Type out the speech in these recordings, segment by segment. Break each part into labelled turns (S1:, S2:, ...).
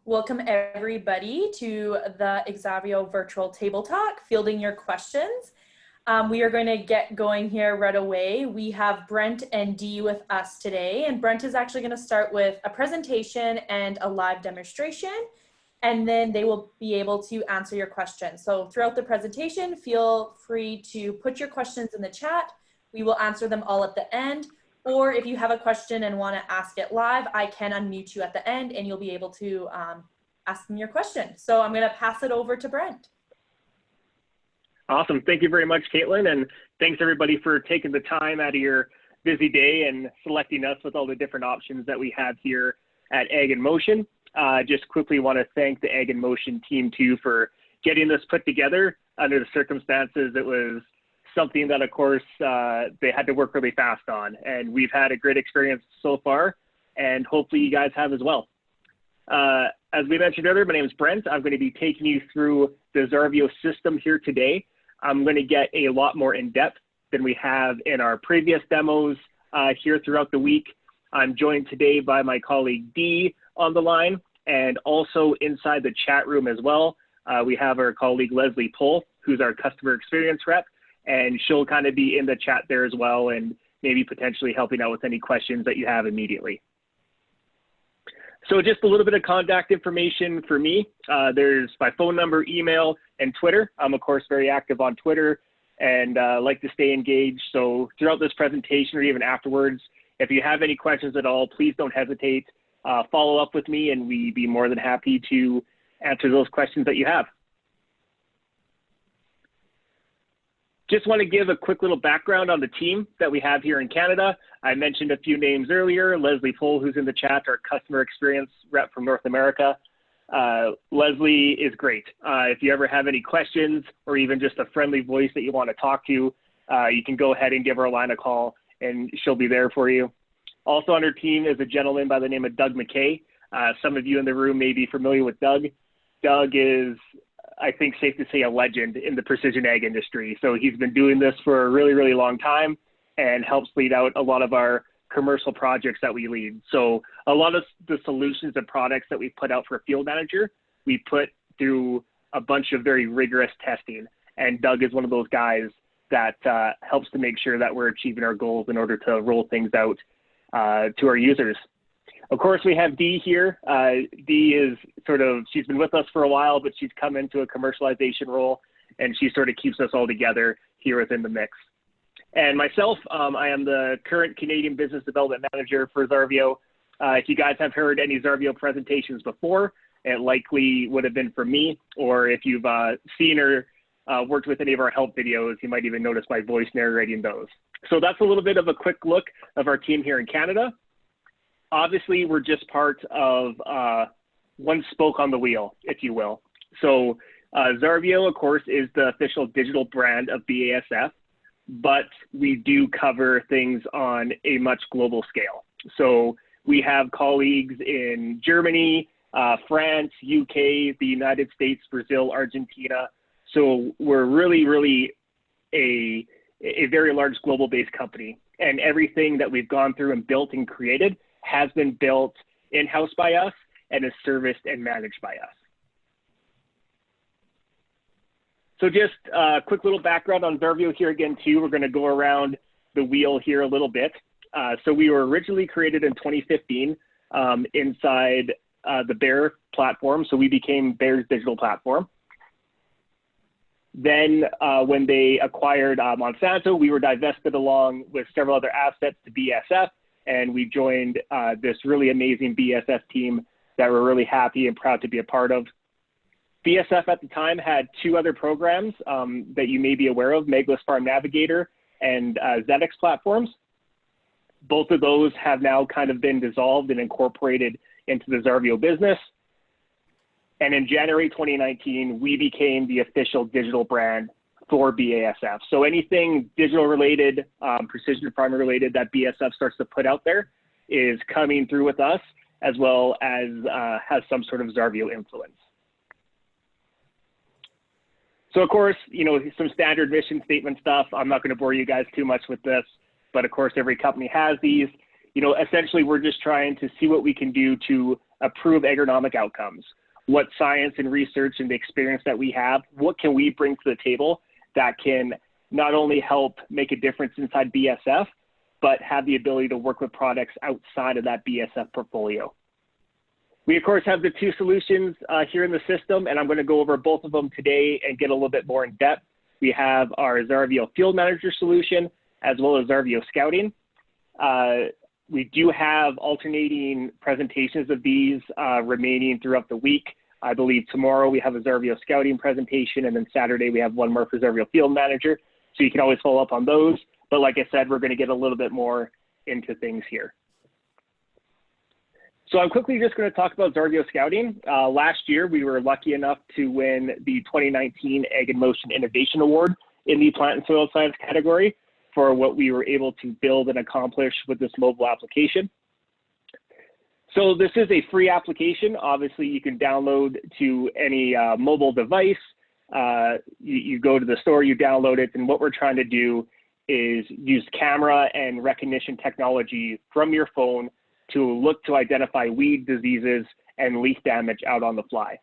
S1: Welcome everybody to the Zarvio virtual table talk, fielding your questions. We are going to get going here right away. We have Brent and Dee with us today, and Brent is actually going to start with a presentation and a live demonstration, and then they will be able to answer your questions. So throughout the presentation, feel free to put your questions in the chat. We will answer them all at the end. Or if you have a question and want to ask it live, I can unmute you at the end and you'll be able to ask them your question. So I'm going to pass it over to Brent.
S2: Awesome. Thank you very much, Caitlin. And thanks everybody for taking the time out of your busy day and selecting us with all the different options that we have here at Ag in Motion. Just quickly want to thank the Ag in Motion team too for getting this put together under the circumstances. It was something that, of course, they had to work really fast on, and we've had a great experience so far, and hopefully you guys have as well. As we mentioned earlier, my name is Brent. I'm going to be taking you through the Zarvio system here today. I'm going to get a lot more in depth than we have in our previous demos here throughout the week. I'm joined today by my colleague Dee on the line, and also inside the chat room as well, we have our colleague Leslie Pohl, who's our customer experience rep. And she'll kind of be in the chat there as well, and maybe potentially helping out with any questions that you have immediately. So just a little bit of contact information for me. There's my phone number, email, and Twitter. I'm, of course, very active on Twitter and like to stay engaged. So throughout this presentation or even afterwards, if you have any questions at all, please don't hesitate. Follow up with me, and we'd be more than happy to answer those questions that you have. Just want to give a quick little background on the team that we have here in Canada. I mentioned a few names earlier. Leslie Pohl, who's in the chat, our customer experience rep from North America. Leslie is great. If you ever have any questions or even just a friendly voice that you want to talk to, you can go ahead and give her a line of call, and she'll be there for you. Also on her team is a gentleman by the name of Doug Mckay. Some of you in the room may be familiar with Doug. Doug is, I think, safe to say, a legend in the precision ag industry. So he's been doing this for a really, really long time and helps lead out a lot of our commercial projects that we lead. So a lot of the solutions and products that we put out for a field manager, we put through a bunch of very rigorous testing. And Doug is one of those guys that helps to make sure that we're achieving our goals in order to roll things out to our users. Of course, we have Dee here. Dee is she's been with us for a while, but she's come into a commercialization role, and she sort of keeps us all together here within the mix. And myself, I am the current Canadian Business Development Manager for Zarvio. If you guys have heard any Zarvio presentations before, it likely would have been from me, or if you've seen or worked with any of our help videos, you might even notice my voice narrating those. So that's a little bit of a quick look of our team here in Canada. Obviously, we're just part of one spoke on the wheel, if you will. So Zarvio, of course, is the official digital brand of BASF, but we do cover things on a much global scale. So we have colleagues in Germany, France, UK, the United States, Brazil, Argentina. So we're really, really a very large global-based company. And everything that we've gone through and built and created has been built in-house by us and is serviced and managed by us. So just a quick little background on Zarvio here again too. We're going to go around the wheel here a little bit. So we were originally created in 2015 inside the Bayer platform. So we became Bayer's digital platform. Then when they acquired Monsanto, we were divested along with several other assets to BASF. And we joined this really amazing BASF team that we're really happy and proud to be a part of. BASF at the time had two other programs that you may be aware of, Meglis Farm Navigator and ZX platforms. Both of those have now kind of been dissolved and incorporated into the Zarvio business. And in January 2019, we became the official digital brand for BASF. So anything digital related, precision farming related that BASF starts to put out there is coming through with us, as well as has some sort of Zarvio influence. So of course, you know, some standard mission statement stuff. I'm not going to bore you guys too much with this, but of course every company has these. essentially we're just trying to see what we can do to improve agronomic outcomes. What science and research and the experience that we have, what can we bring to the table that can not only help make a difference inside BSF, but have the ability to work with products outside of that BSF portfolio. We, of course, have the two solutions here in the system, and I'm going to go over both of them today and get a little bit more in depth. We have our Zarvio Field Manager solution, as well as Zargo Scouting. We do have alternating presentations of these remaining throughout the week. I believe tomorrow we have a Zarvio Scouting presentation, and then Saturday we have one more for Zarvio Field Manager. So you can always follow up on those. But like I said, we're going to get a little bit more into things here. So I'm quickly just going to talk about Zarvio Scouting. Last year, we were lucky enough to win the 2019 aginmotion Innovation Award in the plant and soil science category for what we were able to build and accomplish with this mobile application. So this is a free application. Obviously, you can download to any mobile device. You go to the store, you download it, and what we're trying to do is use camera and recognition technology from your phone to look to identify weed diseases and leaf damage out on the fly.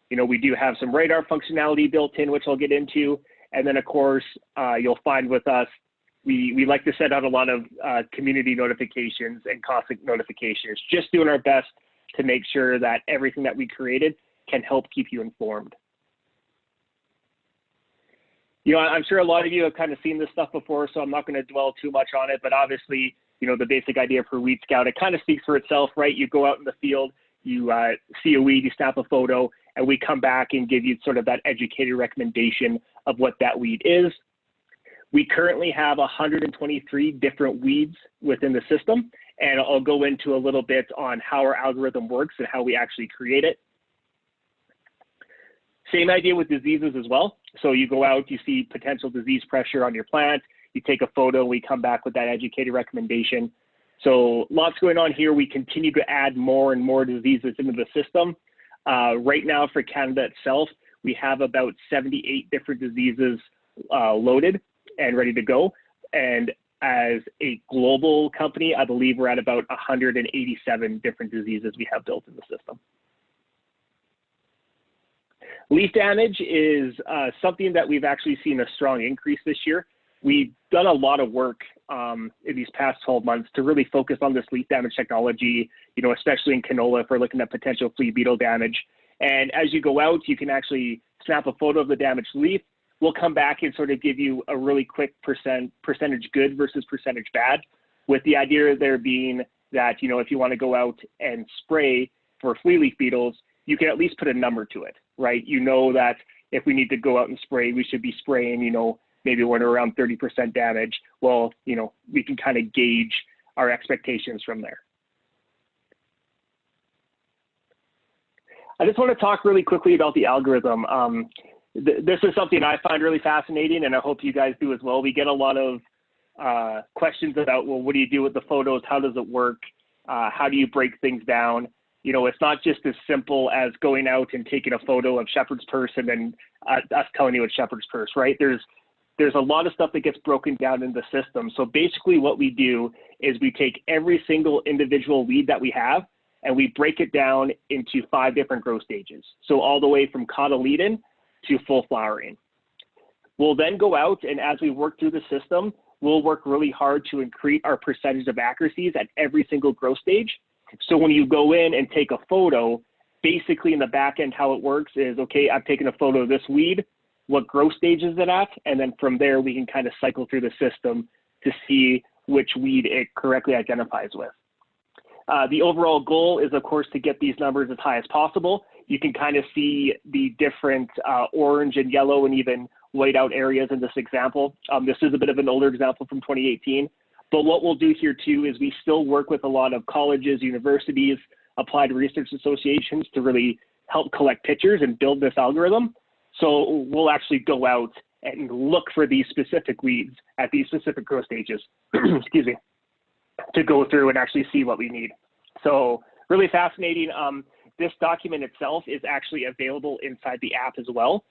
S2: We do have some radar functionality built in, which I'll get into. And then, of course, you'll find with us, we like to send out a lot of community notifications and caustic notifications, just doing our best to make sure that everything that we created can help keep you informed. I'm sure a lot of you have kind of seen this stuff before, so I'm not going to dwell too much on it, but obviously, the basic idea for Weed Scout, it kind of speaks for itself, right? You go out in the field, you see a weed, you snap a photo, and we come back and give you sort of that educated recommendation of what that weed is. We currently have 123 different weeds within the system, and I'll go into a little bit on how our algorithm works and how we actually create it. Same idea with diseases as well. So you go out, you see potential disease pressure on your plant, you take a photo, we come back with that educated recommendation. So lots going on here. We continue to add more and more diseases into the system. Right now for Canada itself, we have about 78 different diseases loaded and ready to go. And as a global company, I believe we're at about 187 different diseases we have built in the system. Leaf damage is something that we've actually seen a strong increase this year. We've done a lot of work in these past 12 months to really focus on this leaf damage technology, especially in canola if we're looking at potential flea beetle damage. And as you go out, you can actually snap a photo of the damaged leaf. We'll come back and sort of give you a really quick percentage good versus percentage bad, with the idea there being that, if you want to go out and spray for flea leaf beetles, you can at least put a number to it, right? That if we need to go out and spray, we should be spraying, maybe when we're around 30% damage. Well, we can kind of gauge our expectations from there. I just want to talk really quickly about the algorithm. This is something I find really fascinating, and I hope you guys do as well. We get a lot of questions about, well, what do you do with the photos? How does it work? How do you break things down? It's not just as simple as going out and taking a photo of shepherd's purse and then us telling you it's shepherd's purse, right? There's a lot of stuff that gets broken down in the system. So basically what we do is we take every single individual weed that we have and we break it down into 5 different growth stages. So all the way from cotyledon to full flowering. We'll then go out, and as we work through the system, we'll work really hard to increase our percentage of accuracies at every single growth stage. So when you go in and take a photo, basically in the back end, how it works is, okay, I've taken a photo of this weed, what growth stage is it at? And then from there, we can kind of cycle through the system to see which weed it correctly identifies with. The overall goal is, of course, to get these numbers as high as possible. You can kind of see the different orange and yellow and even white out areas in this example. This is a bit of an older example from 2018. But what we'll do here too is we still work with a lot of colleges, universities, applied research associations to really help collect pictures and build this algorithm. So we'll actually go out and look for these specific weeds at these specific growth stages, excuse me, to go through and actually see what we need. So really fascinating. This document itself is actually available inside the app as well.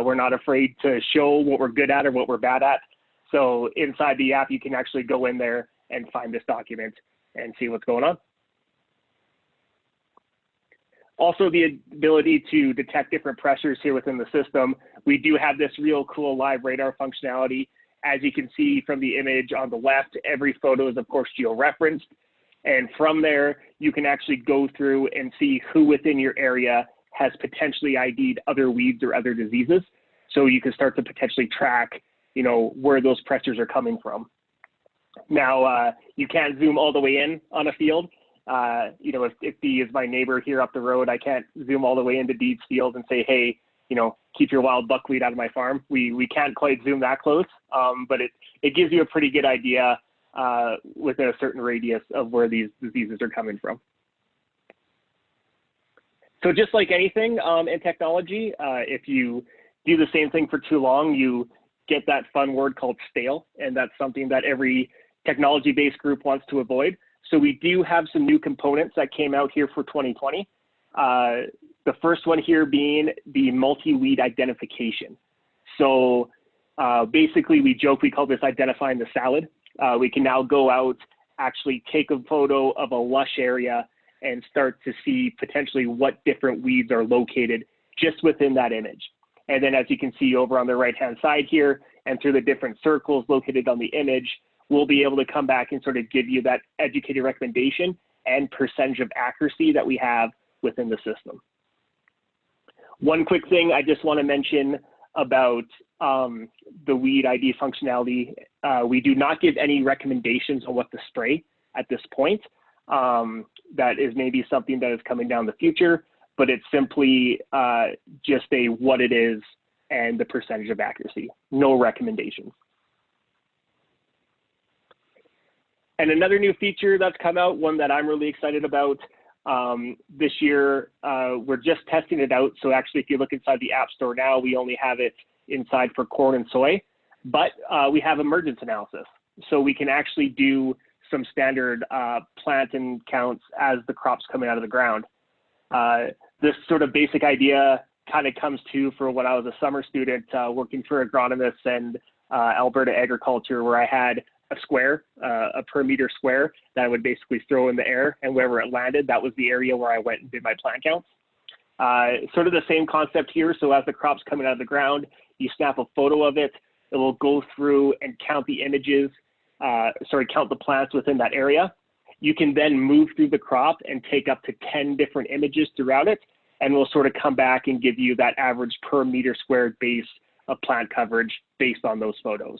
S2: We're not afraid to show what we're good at or what we're bad at. So inside the app, you can actually go in there and find this document. and see what's going on. Also, the ability to detect different pressures here within the system. We do have this real cool live radar functionality. As you can see from the image on the left, every photo is of course georeferenced. And from there, you can actually go through and see who within your area has potentially ID'd other weeds or other diseases. So you can start to potentially track, where those pressures are coming from. Now, you can't zoom all the way in on a field. If Dee is my neighbor here up the road, I can't zoom all the way into Dee's field and say, hey, keep your wild buckwheat out of my farm. We can't quite zoom that close, but it gives you a pretty good idea within a certain radius of where these diseases are coming from. So just like anything in technology, if you do the same thing for too long, you get that fun word called stale, and that's something that every technology-based group wants to avoid. So we do have some new components that came out here for 2020. The first one here being the multi-weed identification. So basically we call this identifying the salad. We can now go out, actually take a photo of a lush area and start to see potentially what different weeds are located just within that image. And then as you can see over on the right-hand side here and through the different circles located on the image, we'll be able to come back and sort of give you that educated recommendation and percentage of accuracy that we have within the system. One quick thing I just want to mention about the weed ID functionality, we do not give any recommendations on what to spray at this point. That is maybe something that is coming down the future, but it's simply just what it is and the percentage of accuracy, no recommendations. And another new feature that's come out, one that I'm really excited about this year, we're just testing it out. So actually, if you look inside the App Store now, we only have it inside for corn and soy, but we have emergence analysis. So we can actually do some standard plant and counts as the crop's coming out of the ground. This sort of basic idea kind of comes to for when I was a summer student working for agronomists and Alberta agriculture, where I had a square, a per meter square that I would basically throw in the air, and wherever it landed, that was the area where I went and did my plant counts. Sort of the same concept here. So as the crop's coming out of the ground, you snap a photo of it. It will go through and count the images, count the plants within that area. You can then move through the crop and take up to 10 different images throughout it, and we'll sort of come back and give you that average per meter squared base of plant coverage based on those photos.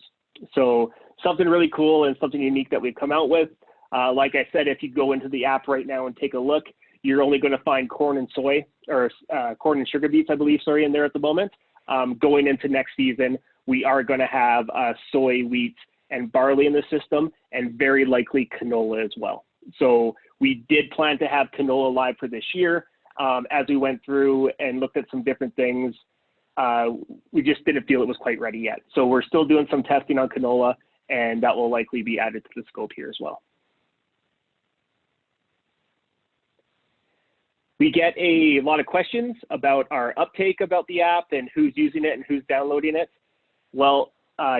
S2: So something really cool and something unique that we've come out with. Like I said, if you go into the app right now and take a look, you're only going to find corn and soy, or corn and sugar beets, I believe, in there at the moment. Going into next season, we are going to have soy, wheat, and barley in the system, and very likely canola as well. So we did plan to have canola live for this year. As we went through and looked at some different things, we just didn't feel it was quite ready yet. So we're still doing some testing on canola, and that will likely be added to the scope here as well. We get a lot of questions about our uptake about the app and who's using it and who's downloading it. Well,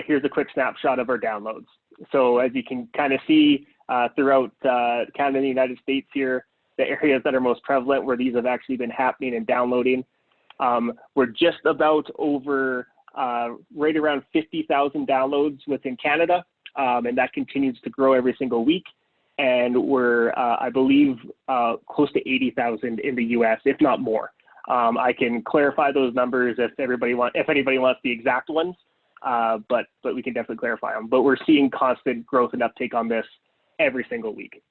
S2: here's a quick snapshot of our downloads. So as you can kind of see throughout Canada and the United States here, the areas that are most prevalent where these have actually been happening and downloading, we're just about over right around 50,000 downloads within Canada, and that continues to grow every single week. And we're, I believe, close to 80,000 in the US, if not more. I can clarify those numbers if anybody wants the exact ones, but we can definitely clarify them. But we're seeing constant growth and uptake on this every single week.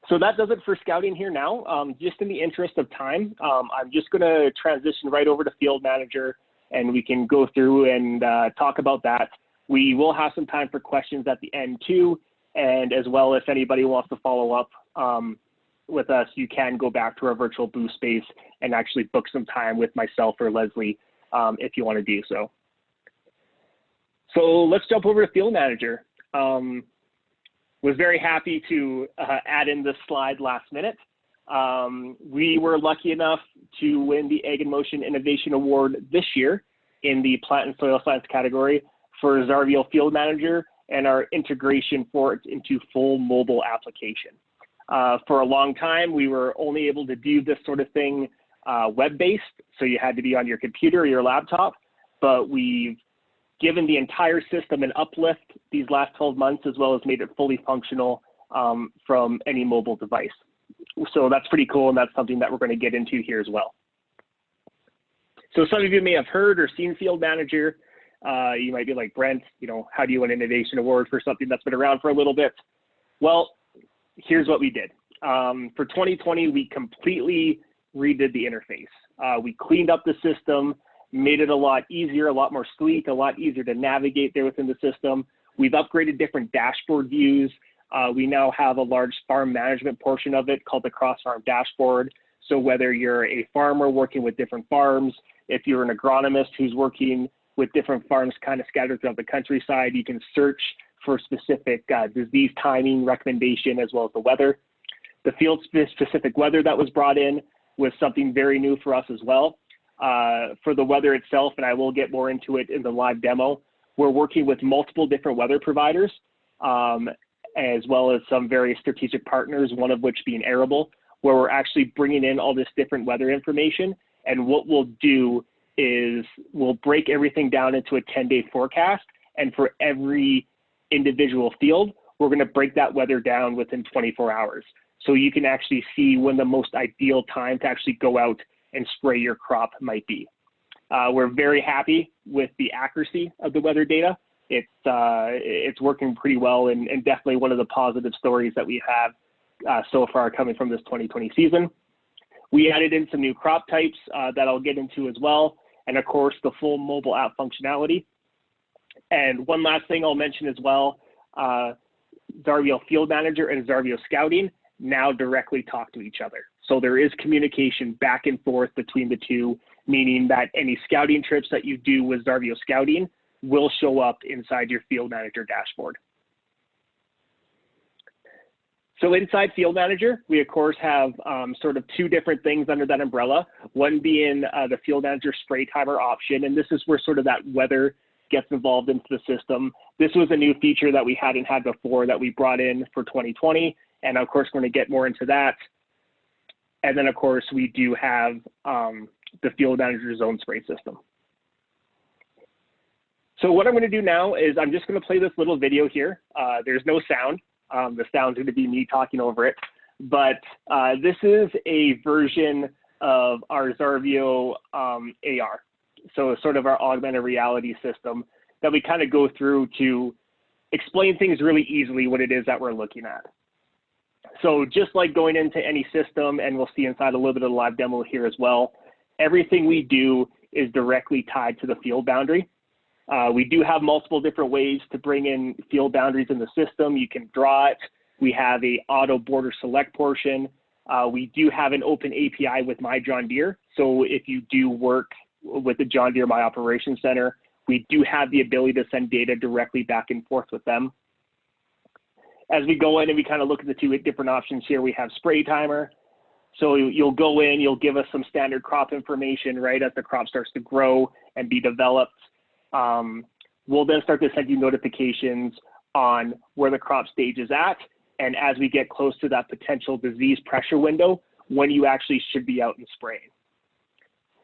S2: So that does it for scouting here now. Just in the interest of time, I'm just going to transition right over to Field Manager, and we can go through and talk about that. We will have some time for questions at the end too, and as well, if anybody wants to follow up with us, you can go back to our virtual booth space and actually book some time with myself or Leslie if you want to do so. So let's jump over to Field Manager. Was very happy to add in this slide last minute. We were lucky enough to win the aginmotion Innovation Award this year in the Plant and Soil Science category for Zarvio Field Manager, and our integration for it into full mobile application. For a long time, we were only able to do this sort of thing web-based, so you had to be on your computer or your laptop, but we've given the entire system an uplift these last 12 months, as well as made it fully functional from any mobile device. So that's pretty cool, and that's something that we're going to get into here as well. So some of you may have heard or seen Field Manager. You might be like, Brent, you know, how do you win an innovation award for something that's been around for a little bit? Well, here's what we did. For 2020, we completely redid the interface. We cleaned up the system, made it a lot easier, a lot more sleek, a lot easier to navigate there within the system. We've upgraded different dashboard views. We now have a large farm management portion of it called the cross-farm dashboard. So whether you're a farmer working with different farms, if you're an agronomist who's working with different farms kind of scattered throughout the countryside, you can search for specific disease timing recommendation as well as the weather. The field-specific weather that was brought in was something very new for us as well. For the weather itself, and I will get more into it in the live demo, we're working with multiple different weather providers, as well as some very strategic partners, one of which being Arable, where we're actually bringing in all this different weather information. And what we'll do is we'll break everything down into a 10-day forecast. And for every individual field, we're going to break that weather down within 24 hours. So you can actually see when the most ideal time to actually go out and spray your crop might be. We're very happy with the accuracy of the weather data. It's working pretty well, and definitely one of the positive stories that we have so far coming from this 2020 season. We added in some new crop types that I'll get into as well, and of course the full mobile app functionality. And one last thing I'll mention as well, Zarvio Field Manager and Zargo Scouting now directly talk to each other. So there is communication back and forth between the two, meaning that any scouting trips that you do with Zarvio Scouting will show up inside your Field Manager dashboard. So inside Field Manager, we of course have sort of two different things under that umbrella, one being the Field Manager spray timer option, and this is where sort of that weather gets involved into the system. This was a new feature that we hadn't had before that we brought in for 2020, and of course we're going to get more into that. And then of course we do have the Field Manager zone spray system. So what I'm going to do now is I'm just going to play this little video here. There's no sound. The sound's going to be me talking over it. But this is a version of our Zarvio AR. So sort of our augmented reality system that we kind of go through to explain things really easily what it is that we're looking at. So just like going into any system, and we'll see inside a little bit of the live demo here as well, everything we do is directly tied to the field boundary. We do have multiple different ways to bring in field boundaries in the system. You can draw it. We have a auto border select portion. We do have an open API with My John Deere. So if you do work with the John Deere My Operations Center, we do have the ability to send data directly back and forth with them. As we go in and we kind of look at the two different options here, we have spray timer. So you'll go in, you'll give us some standard crop information, right, as the crop starts to grow and be developed. We'll then start to send you notifications on where the crop stage is at, and as we get close to that potential disease pressure window, when you actually should be out and spraying.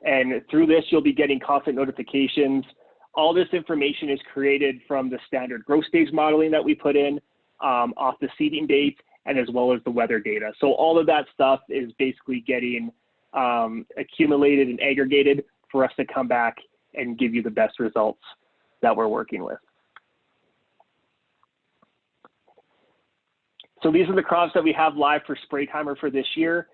S2: And through this, you'll be getting constant notifications. All this information is created from the standard growth stage modeling that we put in, off the seeding date, and as well as the weather data. So all of that stuff is basically getting accumulated and aggregated for us to come back and give you the best results that we're working with. So these are the crops that we have live for spray timer for this year.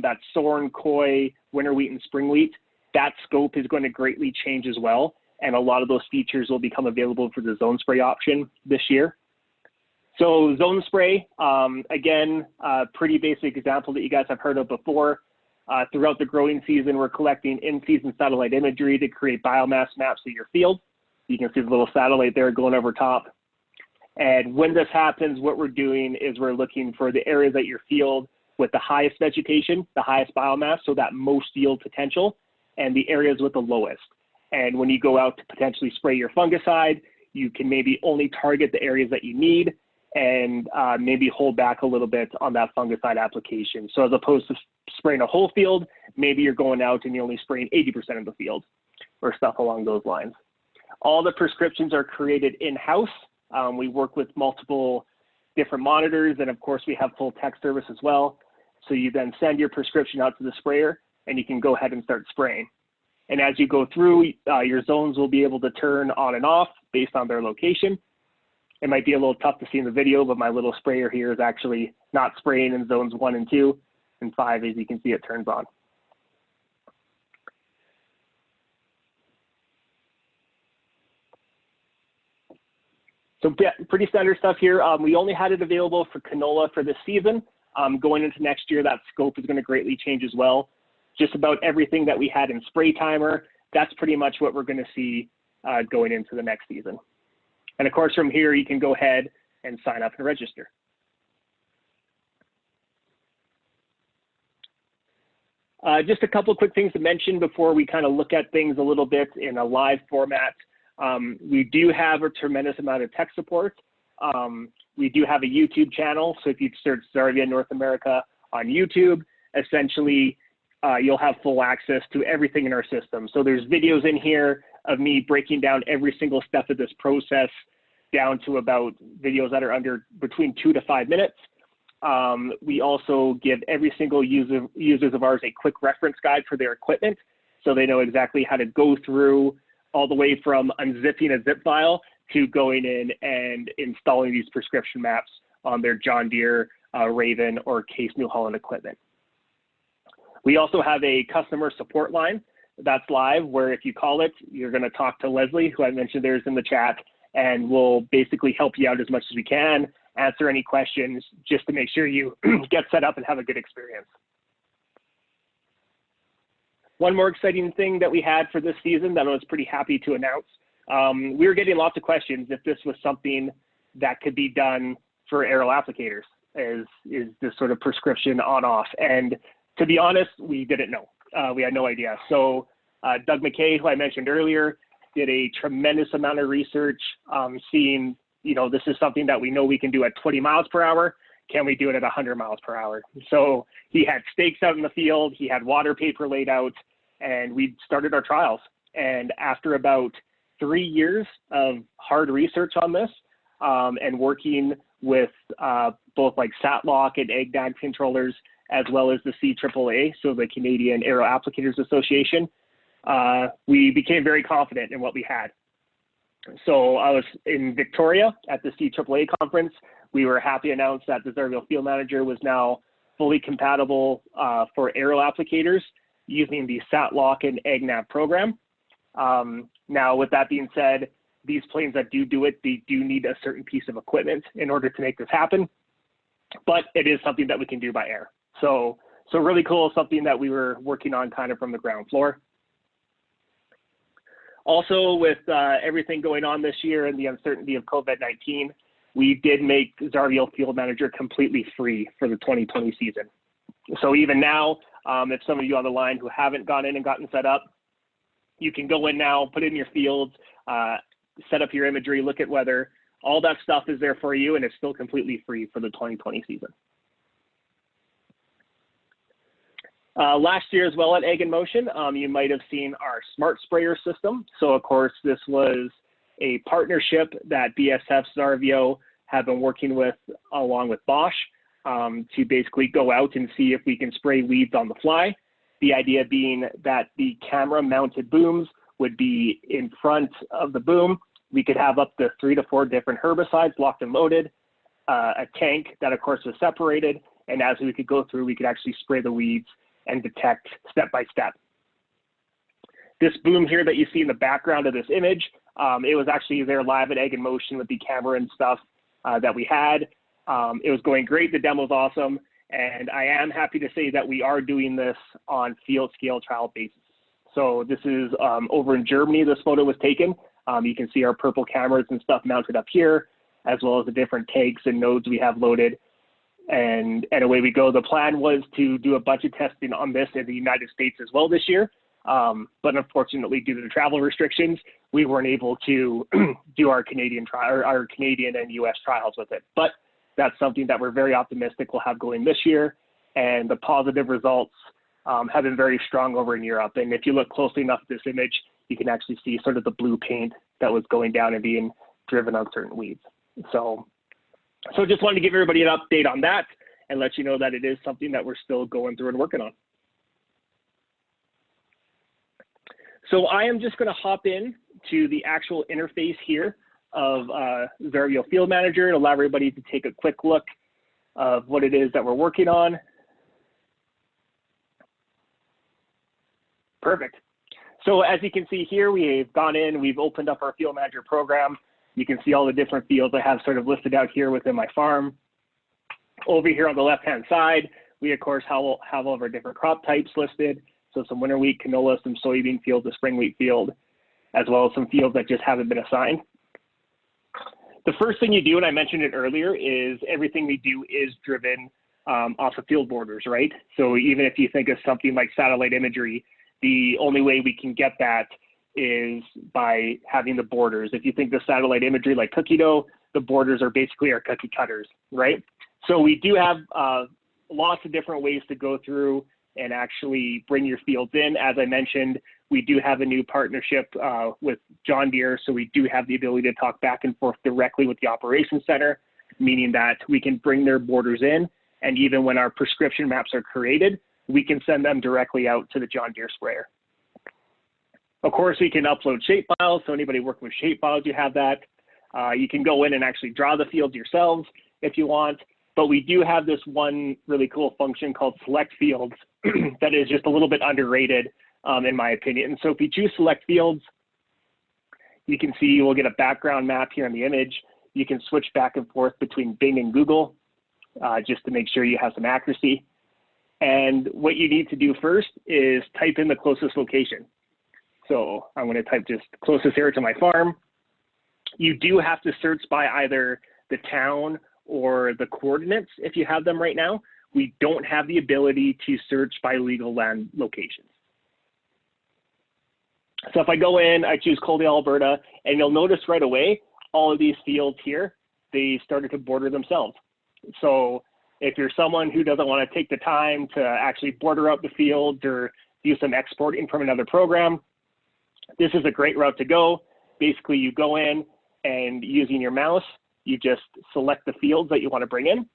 S2: That's corn, soy, winter wheat, and spring wheat. That scope is going to greatly change as well. And a lot of those features will become available for the zone spray option this year. So zone spray, again, pretty basic example that you guys have heard of before. Throughout the growing season, we're collecting in-season satellite imagery to create biomass maps of your field. You can see the little satellite there going over top. And when this happens, what we're doing is we're looking for the areas at your field with the highest vegetation, the highest biomass, so that most yield potential, and the areas with the lowest. And when you go out to potentially spray your fungicide, you can maybe only target the areas that you need and maybe hold back a little bit on that fungicide application. So as opposed to spraying a whole field, maybe you're going out and you're only spraying 80% of the field or stuff along those lines. All the prescriptions are created in-house. We work with multiple different monitors, and of course we have full tech service as well. So you then send your prescription out to the sprayer and you can go ahead and start spraying. And as you go through, your zones will be able to turn on and off based on their location. It might be a little tough to see in the video, but my little sprayer here is actually not spraying in zones 1 and 2, and 5, as you can see, it turns on. So pretty standard stuff here. We only had it available for canola for this season. Going into next year, that scope is going to greatly change as well. Just about everything that we had in spray timer, that's pretty much what we're going to see going into the next season. And of course, from here, you can go ahead and sign up and register. Just a couple quick things to mention before we kind of look at things a little bit in a live format. We do have a tremendous amount of tech support. We do have a YouTube channel. So if you search Zarvio North America on YouTube, essentially you'll have full access to everything in our system. So there's videos in here of me breaking down every single step of this process down to about videos that are under between 2 to 5 minutes. We also give every single users of ours a quick reference guide for their equipment, so they know exactly how to go through all the way from unzipping a zip file to going in and installing these prescription maps on their John Deere, Raven, or Case New Holland equipment. We also have a customer support line that's live, where if you call it, you're going to talk to Leslie, who I mentioned there's in the chat, and we'll basically help you out as much as we can, answer any questions, just to make sure you get set up and have a good experience. One more exciting thing that we had for this season that I was pretty happy to announce. We were getting lots of questions if this was something that could be done for aerial applicators, is this sort of prescription on-off. And to be honest, we didn't know. We had no idea. So Doug Mckay, who I mentioned earlier, did a tremendous amount of research, seeing, this is something that we know we can do at 20 miles per hour. Can we do it at 100 miles per hour? So he had stakes out in the field, he had water paper laid out, and we started our trials. And after about 3 years of hard research on this, and working with both like SatLock and AgNav controllers, as well as the CAAA, so the Canadian Aerial Applicators Association, we became very confident in what we had. So I was in Victoria at the CAAA conference. We were happy to announce that the Zarvio Field Manager was now fully compatible for aerial applicators using the SatLock and AgNav program. Now, with that being said, these planes that do it, they do need a certain piece of equipment in order to make this happen, but it is something that we can do by air. So really cool, something that we were working on kind of from the ground floor. Also, with everything going on this year and the uncertainty of COVID-19, we did make Zarvio Field Manager completely free for the 2020 season. So even now, if some of you on the line who haven't gone in and gotten set up, you can go in now, put in your fields, set up your imagery, look at weather. All that stuff is there for you, and it's still completely free for the 2020 season. Last year as well at Ag in Motion, you might have seen our smart sprayer system. So of course, this was a partnership that BSF Zarvio have been working with along with Bosch to basically go out and see if we can spray weeds on the fly. The idea being that the camera mounted booms would be in front of the boom. We could have up to 3 to 4 different herbicides locked and loaded, a tank that of course was separated. And as we could go through, we could actually spray the weeds and detect step by step. This boom here that you see in the background of this image, it was actually there live at Ag in Motion with the camera and stuff that we had. It was going great. The demo was awesome. And I am happy to say that we are doing this on field scale trial basis. So this is over in Germany, this photo was taken. You can see our purple cameras and stuff mounted up here, as well as the different tanks and nodes we have loaded. And away we go. The plan was to do a bunch of testing on this in the United States as well this year. But unfortunately, due to the travel restrictions, we weren't able to do our Canadian and US trials with it. But that's something that we're very optimistic we'll have going this year. And the positive results have been very strong over in Europe. And if you look closely enough at this image, you can actually see sort of the blue paint that was going down and being driven on certain weeds. So just wanted to give everybody an update on that and let you know that it is something that we're still going through and working on. So I am just going to hop in to the actual interface here of Zarvio Field Manager and allow everybody to take a quick look of what it is that we're working on. Perfect. So as you can see here, we've gone in, we've opened up our Field Manager program. You can see all the different fields I have sort of listed out here within my farm. Over here on the left-hand side, we of course have all of our different crop types listed. So some winter wheat, canola, some soybean fields, a spring wheat field, as well as some fields that just haven't been assigned. The first thing you do, and I mentioned it earlier, is everything we do is driven off of field borders, right? So even if you think of something like satellite imagery, the only way we can get that is by having the borders. If you think of satellite imagery like cookie dough, the borders are basically our cookie cutters, right? So we do have lots of different ways to go through and actually bring your fields in. As I mentioned, we do have a new partnership with John Deere, so we do have the ability to talk back and forth directly with the operations center, meaning that we can bring their borders in, and even when our prescription maps are created, we can send them directly out to the John Deere sprayer. Of course, we can upload shape files, so anybody working with shape files, you have that. You can go in and actually draw the fields yourselves if you want, but we do have this one really cool function called select fields that is just a little bit underrated in my opinion. So if you choose select fields, you can see you will get a background map here in the image. You can switch back and forth between Bing and Google just to make sure you have some accuracy. And what you need to do first is type in the closest location. So I'm going to type just closest area to my farm. You do have to search by either the town or the coordinates if you have them right now. We don't have the ability to search by legal land locations. So if I go in, I choose Coldale, Alberta, and you'll notice right away, all of these fields here, they started to border themselves. So if you're someone who doesn't want to take the time to actually border out the fields or do some exporting from another program, this is a great route to go. Basically, you go in and using your mouse, you just select the fields that you want to bring in.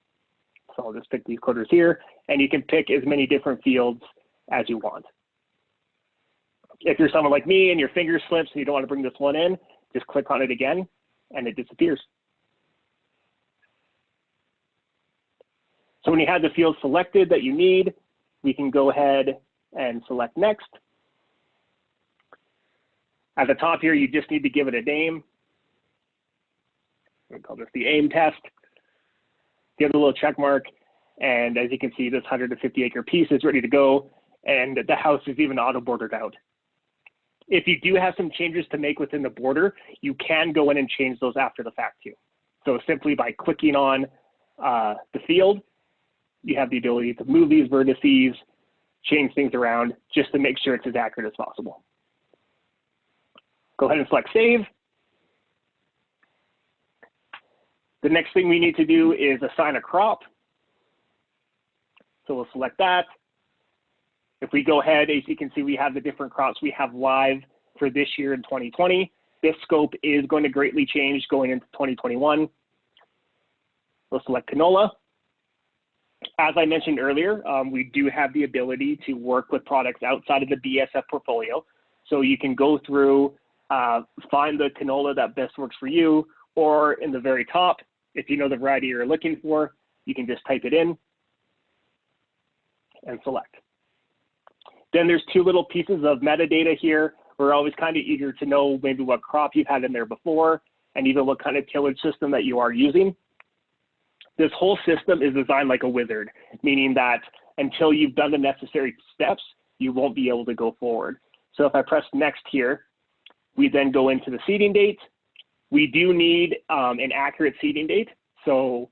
S2: So I'll just pick these quarters here, and you can pick as many different fields as you want. If you're someone like me and your finger slips and you don't want to bring this one in, just click on it again and it disappears. So when you have the field selected that you need, we can go ahead and select next. At the top here, you just need to give it a name. We call this the AIM test. Give it a little check mark. And as you can see, this 150 acre piece is ready to go. And the house is even auto bordered out. If you do have some changes to make within the border, you can go in and change those after the fact too. So simply by clicking on the field, you have the ability to move these vertices, change things around just to make sure it's as accurate as possible. Go ahead and select save. The next thing we need to do is assign a crop. So we'll select that. If we go ahead, as you can see, we have the different crops we have live for this year in 2020. This scope is going to greatly change going into 2021. We'll select canola. As I mentioned earlier, we do have the ability to work with products outside of the BASF portfolio. So you can go through, find the canola that best works for you, or in the very top, if you know the variety you're looking for, you can just type it in and select. Then there's two little pieces of metadata here. We're always kind of eager to know maybe what crop you've had in there before and even what kind of tillage system that you are using. This whole system is designed like a wizard, meaning that until you've done the necessary steps, you won't be able to go forward. So if I press next here, we then go into the seeding date. We do need an accurate seeding date. So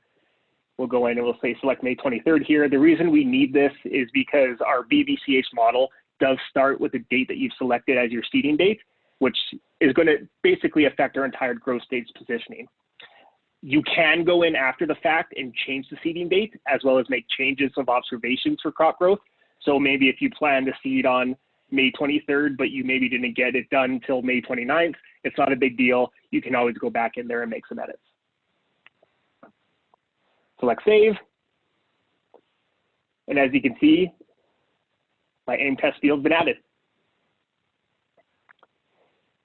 S2: we'll go in and we'll say select May 23rd here. The reason we need this is because our BVCH model does start with the date that you've selected as your seeding date, which is going to basically affect our entire growth stage positioning. You can go in after the fact and change the seeding date, as well as make changes of observations for crop growth. So maybe if you plan to seed on May 23rd, but you maybe didn't get it done until May 29th, it's not a big deal. You can always go back in there and make some edits. Select save. And as you can see, my aim test field's been added.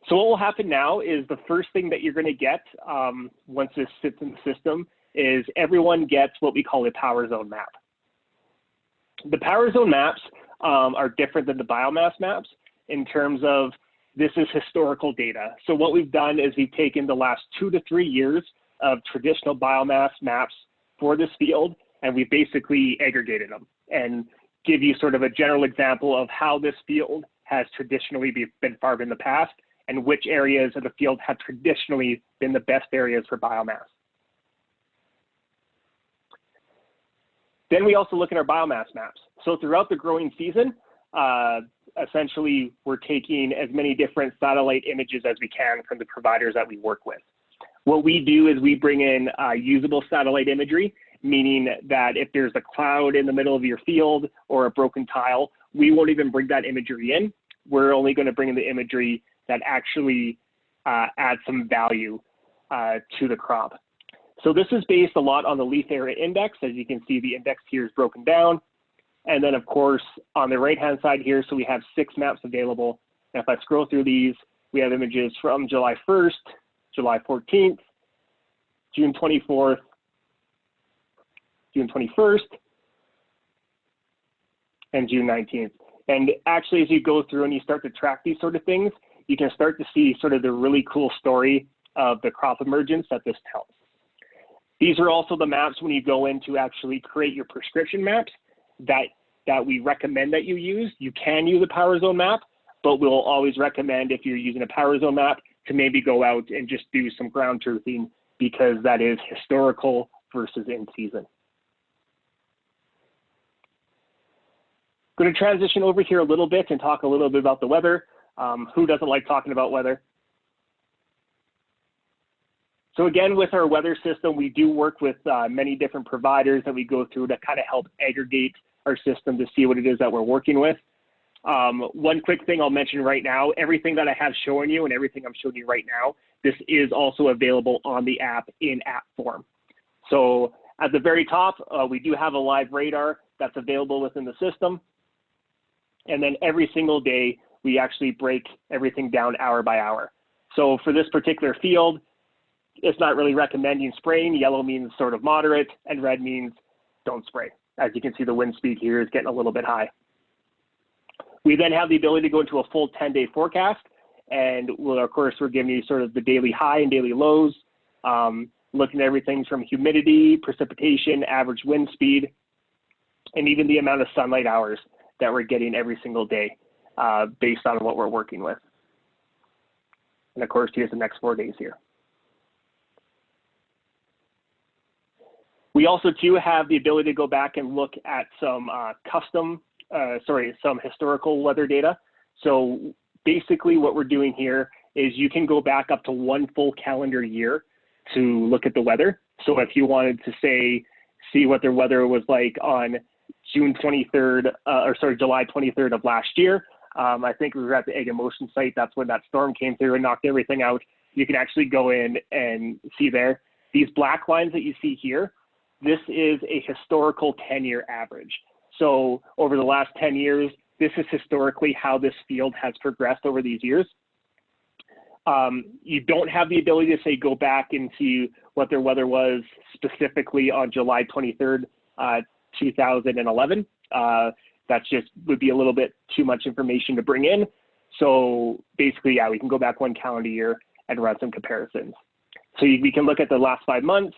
S2: So what will happen now is the first thing that you're going to get once this sits in the system is everyone gets what we call a power zone map. The power zone maps are different than the biomass maps in terms of this is historical data. So what we've done is we've taken the last 2 to 3 years of traditional biomass maps for this field, and we've basically aggregated them and give you sort of a general example of how this field has traditionally been farmed in the past and which areas of the field have traditionally been the best areas for biomass. Then we also look at our biomass maps. So throughout the growing season, essentially we're taking as many different satellite images as we can from the providers that we work with. What we do is we bring in usable satellite imagery, meaning that if there's a cloud in the middle of your field or a broken tile, we won't even bring that imagery in. We're only going to bring in the imagery that actually adds some value to the crop. So this is based a lot on the leaf area index. As you can see, the index here is broken down. And then of course, on the right-hand side here, so we have 6 maps available. And if I scroll through these, we have images from July 1st, July 14th, June 24th, June 21st, and June 19th. And actually, as you go through and you start to track these sort of things, you can start to see sort of the really cool story of the crop emergence that this tells. These are also the maps when you go in to actually create your prescription maps that we recommend that you use. You can use a power zone map, but we'll always recommend if you're using a power zone map to maybe go out and just do some ground truthing because that is historical versus in season. I'm going to transition over here a little bit and talk a little bit about the weather. Who doesn't like talking about weather? So again, with our weather system, we do work with many different providers that we go through to kind of help aggregate our system to see what it is that we're working with. One quick thing I'll mention right now, everything that I have shown you and everything I'm showing you right now, this is also available on the app in app form. So at the very top, we do have a live radar that's available within the system. And then every single day, we actually break everything down hour by hour. So for this particular field, it's not really recommending spraying. Yellow means sort of moderate, and red means don't spray. As you can see, the wind speed here is getting a little bit high. We then have the ability to go into a full 10-day forecast, and of course, we're giving you sort of the daily high and daily lows, looking at everything from humidity, precipitation, average wind speed, and even the amount of sunlight hours that we're getting every single day based on what we're working with. And of course, here's the next 4 days here. We also too have the ability to go back and look at some some historical weather data. So basically what we're doing here is you can go back up to 1 full calendar year to look at the weather. So if you wanted to see what the weather was like on July 23rd of last year. I think we were at the Aginmotion site. That's when that storm came through and knocked everything out. You can actually go in and see there. These black lines that you see here, this is a historical 10-year average. So over the last 10 years, this is historically how this field has progressed over these years. You don't have the ability to say go back and see what their weather was specifically on July 23rd, 2011. That just would be a little bit too much information to bring in. So basically, yeah, we can go back 1 calendar year and run some comparisons. So we can look at the last 5 months.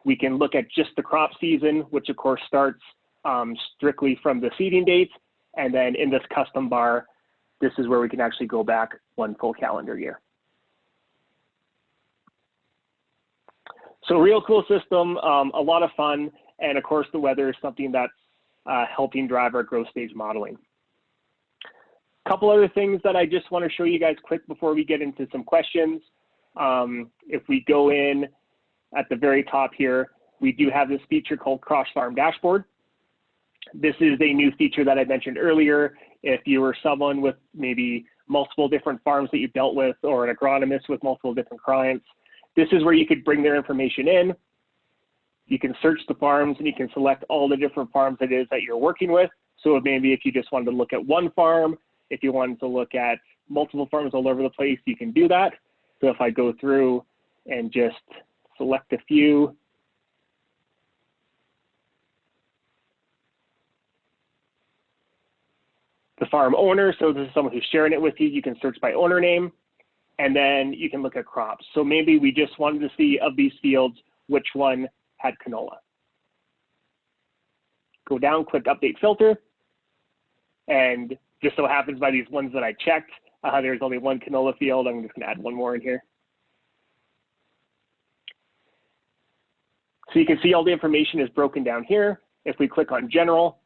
S2: We can look at just the crop season, which of course starts strictly from the seeding date. And then in this custom bar, this is where we can actually go back 1 full calendar year. So real cool system, a lot of fun. And of course, the weather is something that's helping drive our growth stage modeling. couple other things that I just want to show you guys quick before we get into some questions. If we go in at the very top here, we do have this feature called Cross Farm Dashboard. This is a new feature that I mentioned earlier. If you were someone with maybe multiple different farms that you've dealt with, or an agronomist with multiple different clients, this is where you could bring their information in. You can search the farms and you can select all the different farms it is that you're working with. So maybe if you just wanted to look at one farm, if you wanted to look at multiple farms all over the place, you can do that. So if I go through and just select a few, the farm owner, so this is someone who's sharing it with you, you can search by owner name, and then you can look at crops. So maybe we just wanted to see of these fields, which one had canola. Go down, click update filter, and just so happens by these ones that I checked, there's only one canola field. I'm just gonna add one more in here. So you can see all the information is broken down here. If we click on general,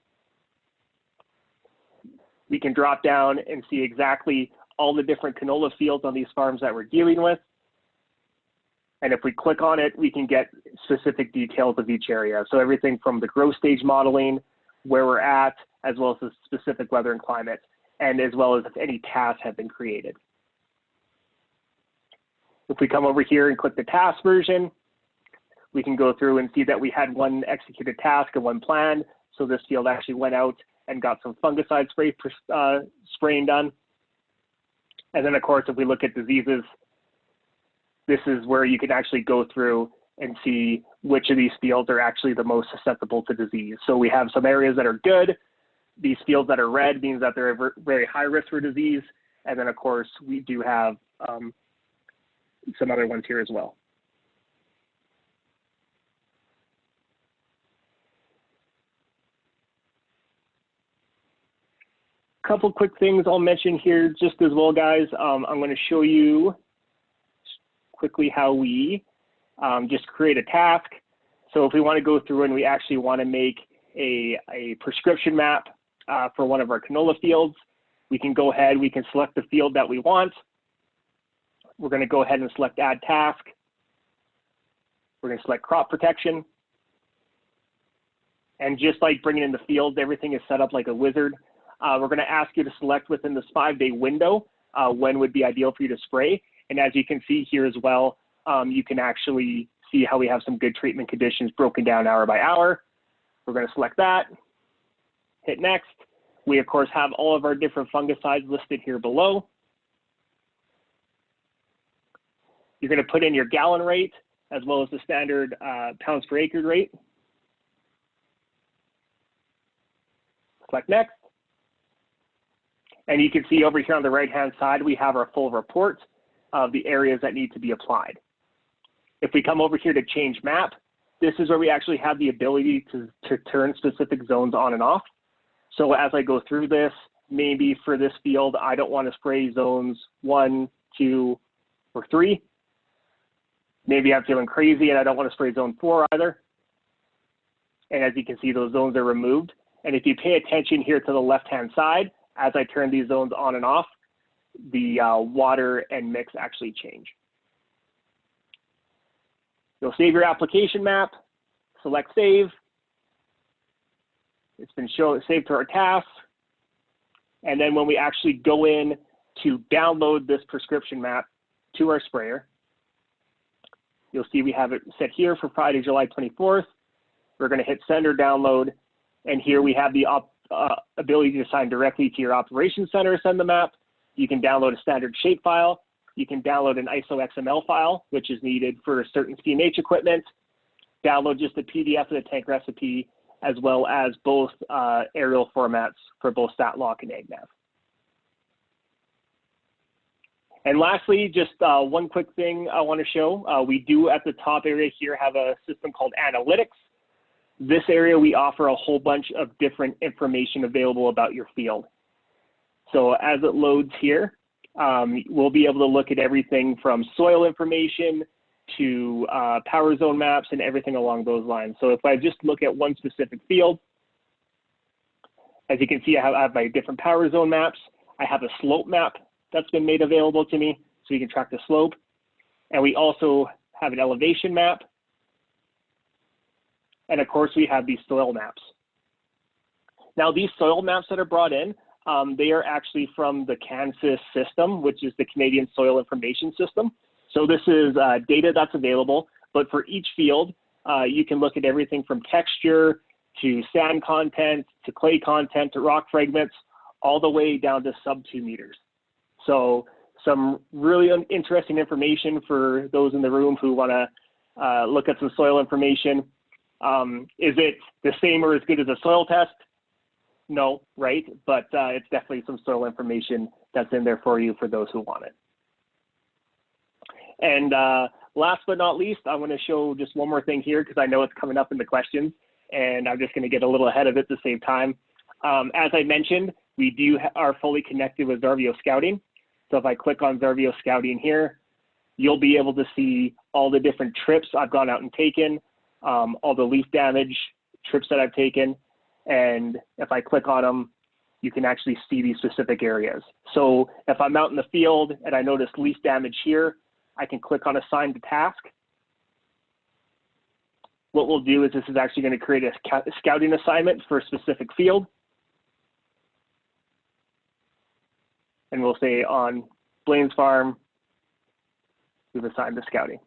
S2: we can drop down and see exactly all the different canola fields on these farms that we're dealing with. And if we click on it, we can get specific details of each area. So everything from the growth stage modeling, where we're at, as well as the specific weather and climate, and as well as if any tasks have been created. If we come over here and click the task version, we can go through and see that we had one executed task and one planned. So this field actually went out and got some fungicide spraying done. And then of course, if we look at diseases, this is where you can actually go through and see which of these fields are actually the most susceptible to disease. So we have some areas that are good. These fields that are red means that they're very high risk for disease. And then of course, we do have some other ones here as well. Couple quick things I'll mention here just as well, guys. I'm going to show you quickly how we just create a task. So if we want to go through and we actually want to make a prescription map for one of our canola fields, we can go ahead, we can select the field that we want. We're going to go ahead and select add task. We're going to select crop protection. And just like bringing in the fields, everything is set up like a wizard. We're going to ask you to select within this 5-day window when would be ideal for you to spray. And as you can see here as well, you can actually see how we have some good treatment conditions broken down hour by hour. We're going to select that, hit next. We of course have all of our different fungicides listed here below. You're going to put in your gallon rate as well as the standard pounds per acre rate. Select next. And you can see over here on the right-hand side, we have our full report of the areas that need to be applied. If we come over here to change map, this is where we actually have the ability to turn specific zones on and off. So as I go through this, maybe for this field, I don't want to spray zones 1, 2, or 3. Maybe I'm feeling crazy and I don't want to spray zone 4 either. And as you can see, those zones are removed. And if you pay attention here to the left-hand side, as I turn these zones on and off, the water and mix actually change. You'll save your application map, select save. It's been saved to our tasks. And then when we actually go in to download this prescription map to our sprayer, you'll see we have it set here for Friday, July 24th. We're going to hit send or download. And here we have the ability to assign directly to your operations center, send the map. You can download a standard shapefile. You can download an ISO XML file, which is needed for certain CMH equipment. Download just a PDF of the tank recipe, as well as both aerial formats for both StatLock and AgNav. And lastly, just one quick thing I want to show. We do at the top area here have a system called Analytics. This area, we offer a whole bunch of different information available about your field. So as it loads here, we'll be able to look at everything from soil information to power zone maps and everything along those lines. So if I just look at one specific field, as you can see, I have my different power zone maps. I have a slope map that's been made available to me, so you can track the slope. And we also have an elevation map. And of course, we have these soil maps. Now, these soil maps that are brought in, they are actually from the CANSYS system, which is the Canadian Soil Information System. So this is data that's available, but for each field, you can look at everything from texture to sand content, to clay content, to rock fragments, all the way down to sub 2 meters. So some really interesting information for those in the room who want to look at some soil information. Is it the same or as good as a soil test? No, right? But it's definitely some soil information that's in there for you for those who want it. And last but not least, I want to show just one more thing here because I know it's coming up in the questions, and I'm just going to get a little ahead of it at the same time. As I mentioned, we are fully connected with Zargo Scouting. So if I click on Zarvio Scouting here, you'll be able to see all the different trips I've gone out and taken, all the leaf damage trips that I've taken. And if I click on them, you can actually see these specific areas. So if I'm out in the field and I notice leaf damage here, I can click on Assign to Task. What we'll do is this is actually going to create a scouting assignment for a specific field. And we'll say on Blaine's farm, we've assigned the scouting.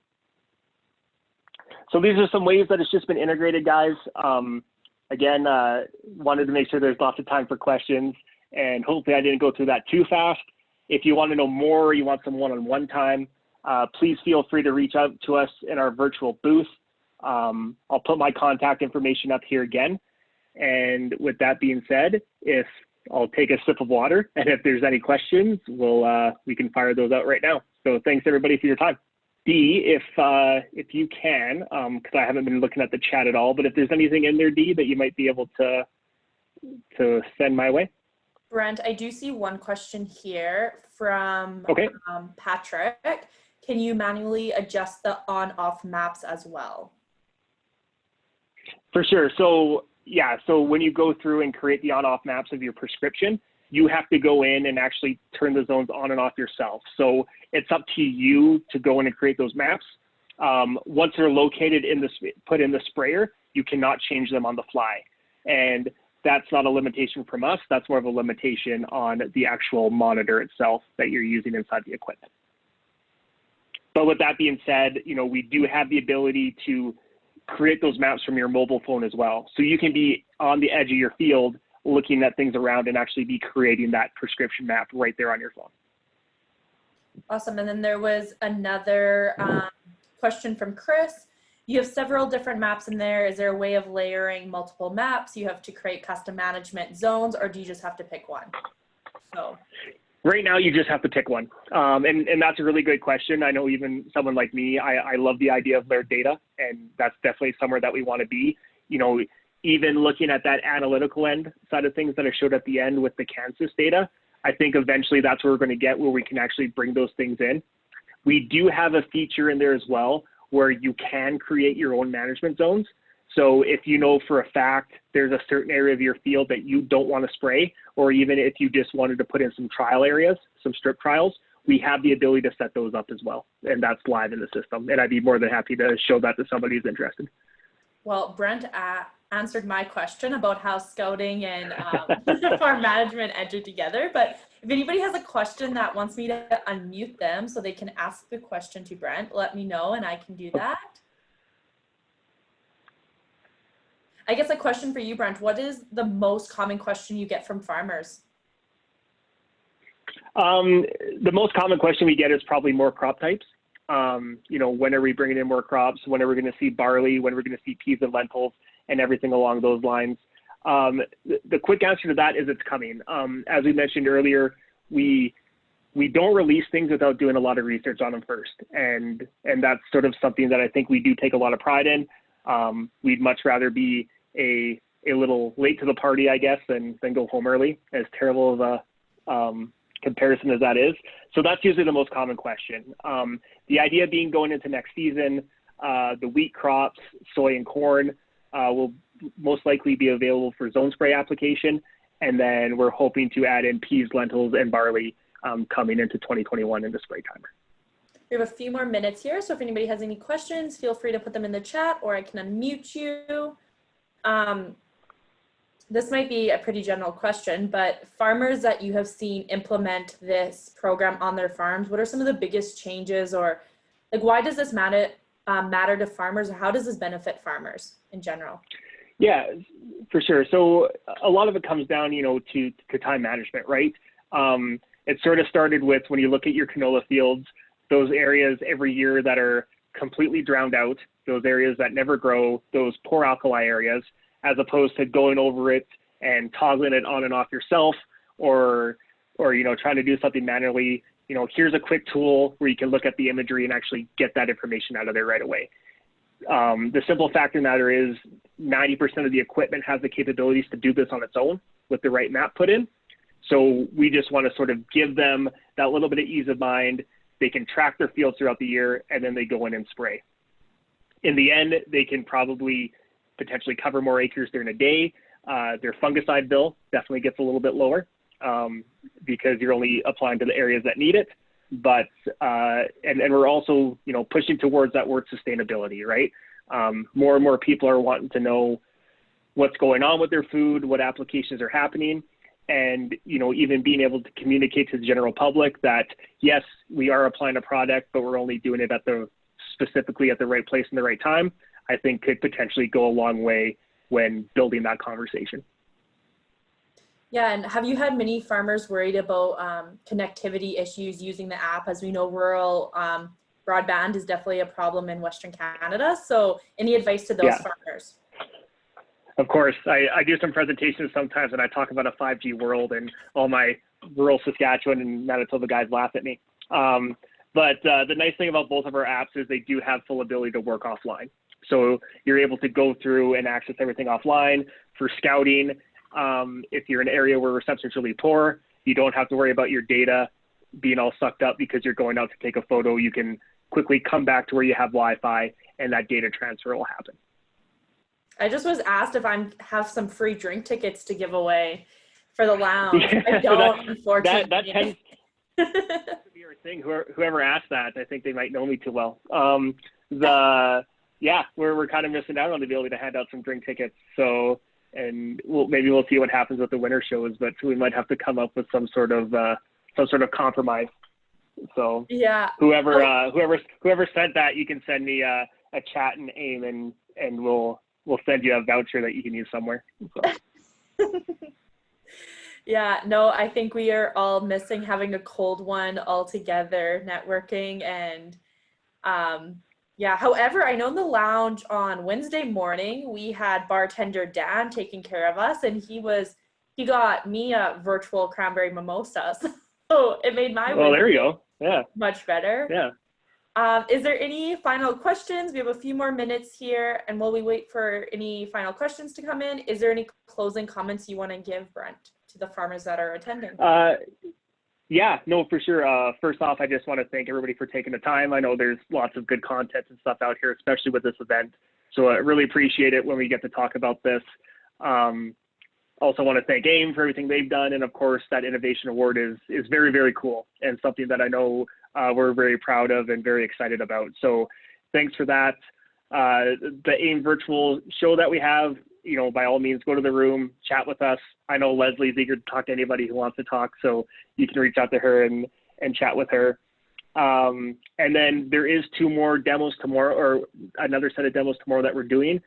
S2: So these are some ways that it's just been integrated, guys. Again, wanted to make sure there's lots of time for questions, and hopefully I didn't go through that too fast. If you want to know more or you want some one-on-one time, please feel free to reach out to us in our virtual booth. I'll put my contact information up here again. And with that being said, I'll take a sip of water, and if there's any questions, we can fire those out right now. So thanks everybody for your time. Dee, if you can, because I haven't been looking at the chat at all, but if there's anything in there, Dee, that you might be able to send my way.
S1: Brent, I do see one question here from
S2: okay.
S1: Patrick. Can you manually adjust the on-off maps as well?
S2: For sure. So yeah, so when you go through and create the on-off maps of your prescription, you have to go in and actually turn the zones on and off yourself. So it's up to you to go in and create those maps. Once they're located put in the sprayer, you cannot change them on the fly. And that's not a limitation from us. That's more of a limitation on the actual monitor itself that you're using inside the equipment. But with that being said, we do have the ability to create those maps from your mobile phone as well. So you can be on the edge of your field looking at things around and actually be creating that prescription map right there on your phone.
S1: Awesome. And then there was another question from Chris. You have several different maps in there. Is there a way of layering multiple maps? You have to create custom management zones, or do you just have to pick one? So
S2: right now, you just have to pick one. And that's a really good question. I know even someone like me, I love the idea of layered data, and that's definitely somewhere that we want to be. Even looking at that analytical end side of things that I showed at the end with the CANSYS data, I think eventually that's where we're going to get where we can actually bring those things in. We do have a feature in there as well where you can create your own management zones. So if you know for a fact there's a certain area of your field that you don't want to spray, or even if you just wanted to put in some trial areas, some strip trials, we have the ability to set those up as well. And that's live in the system. And I'd be more than happy to show that to somebody who's interested.
S1: Well, Brent answered my question about how scouting and farm management enter together. But if anybody has a question that wants me to unmute them so they can ask the question to Brent, let me know and I can do that. I guess a question for you, Brent, what is the most common question you get from farmers?
S2: The most common question we get is probably more crop types. When are we bringing in more crops? When are we going to see barley? When are we going to see peas and lentils and everything along those lines? The quick answer to that is it's coming. As we mentioned earlier, we don't release things without doing a lot of research on them first. And that's sort of something that I think we do take a lot of pride in. We'd much rather be a little late to the party, I guess, than go home early, as terrible of a comparison as that is. So that's usually the most common question. The idea being going into next season, the wheat crops, soy and corn will most likely be available for zone spray application. And then we're hoping to add in peas, lentils, and barley coming into 2021 in the springtime.
S1: We have a few more minutes here, so if anybody has any questions, feel free to put them in the chat, or I can unmute you. This might be a pretty general question, but farmers that you have seen implement this program on their farms, what are some of the biggest changes, or like why does this matter to farmers, or how does this benefit farmers in general?
S2: Yeah, for sure. So a lot of it comes down, to time management, right? It sort of started with when you look at your canola fields, those areas every year that are completely drowned out, those areas that never grow, those poor alkali areas, as opposed to going over it and toggling it on and off yourself, or trying to do something manually. Here's a quick tool where you can look at the imagery and actually get that information out of there right away. The simple fact of the matter is 90% of the equipment has the capabilities to do this on its own with the right map put in. So we just want to sort of give them that little bit of ease of mind. They can track their fields throughout the year, and then they go in and spray. In the end, they can probably potentially cover more acres during a day. Their fungicide bill definitely gets a little bit lower because you're only applying to the areas that need it. But and we're also pushing towards that word sustainability, right? More and more people are wanting to know what's going on with their food, what applications are happening, and even being able to communicate to the general public that yes, we are applying a product, but we're only doing it specifically at the right place and the right time, I think could potentially go a long way when building that conversation.
S1: Yeah, and have you had many farmers worried about connectivity issues using the app? As we know, rural broadband is definitely a problem in Western Canada. So any advice to those farmers?
S2: Of course, I do some presentations sometimes and I talk about a 5G world, and all my rural Saskatchewan and Manitoba guys laugh at me. But the nice thing about both of our apps is they do have full ability to work offline. So you're able to go through and access everything offline. For scouting, if you're in an area where reception is really poor, you don't have to worry about your data being all sucked up because you're going out to take a photo. You can quickly come back to where you have Wi-Fi, and that data transfer will happen.
S1: I just was asked if I have some free drink tickets to give away for the lounge.
S2: Yeah,
S1: I don't, unfortunately.
S2: That tends to be our thing. Whoever asked that, I think they might know me too well. We're kind of missing out on the ability to hand out some drink tickets. So, and maybe we'll see what happens with the winter shows, but we might have to come up with some sort of compromise. So
S1: yeah,
S2: whoever sent that, you can send me a chat and aim, and we'll send you a voucher that you can use somewhere. So.
S1: Yeah, no, I think we are all missing having a cold one all together, networking, and however, I know in the lounge on Wednesday morning, we had bartender Dan taking care of us, and he got me a virtual cranberry mimosa. So it made my
S2: there you go. Yeah.
S1: Much better.
S2: Yeah.
S1: Is there any final questions? We have a few more minutes here, and while we wait for any final questions to come in, is there any closing comments you want to give, Brent, to the farmers that are attending?
S2: Yeah, no, for sure. First off, I just want to thank everybody for taking the time. I know there's lots of good content and stuff out here, especially with this event. So I really appreciate it when we get to talk about this. Also want to thank AIM for everything they've done. And of course, that innovation award is very, very cool, and something that I know we're very proud of and very excited about. So thanks for that. The AIM virtual show that we have, by all means, go to the room, chat with us. I know Leslie's eager to talk to anybody who wants to talk, so you can reach out to her and chat with her. And then there is 2 more demos tomorrow, or another set of demos tomorrow that we're doing.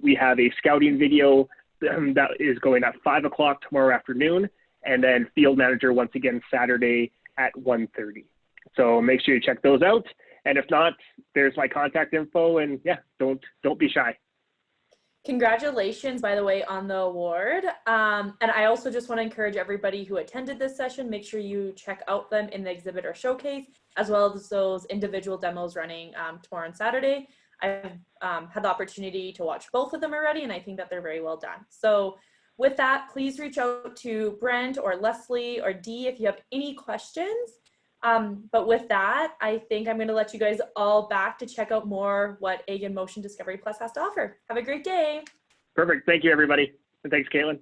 S2: We have a scouting video that is going at 5 o'clock tomorrow afternoon, and then Field Manager once again Saturday at 1:30. So make sure you check those out. And if not, there's my contact info, and yeah, don't be shy.
S1: Congratulations, by the way, on the award. And I also just want to encourage everybody who attended this session, make sure you check out them in the exhibit or showcase, as well as those individual demos running tomorrow and Saturday. I've had the opportunity to watch both of them already, and I think that they're very well done. So with that, please reach out to Brent or Leslie or Dee if you have any questions. But with that, I think I'm going to let you guys all back to check out more what Ag in Motion Discovery Plus has to offer. Have a great day.
S2: Perfect. Thank you, everybody. And thanks, Caitlin.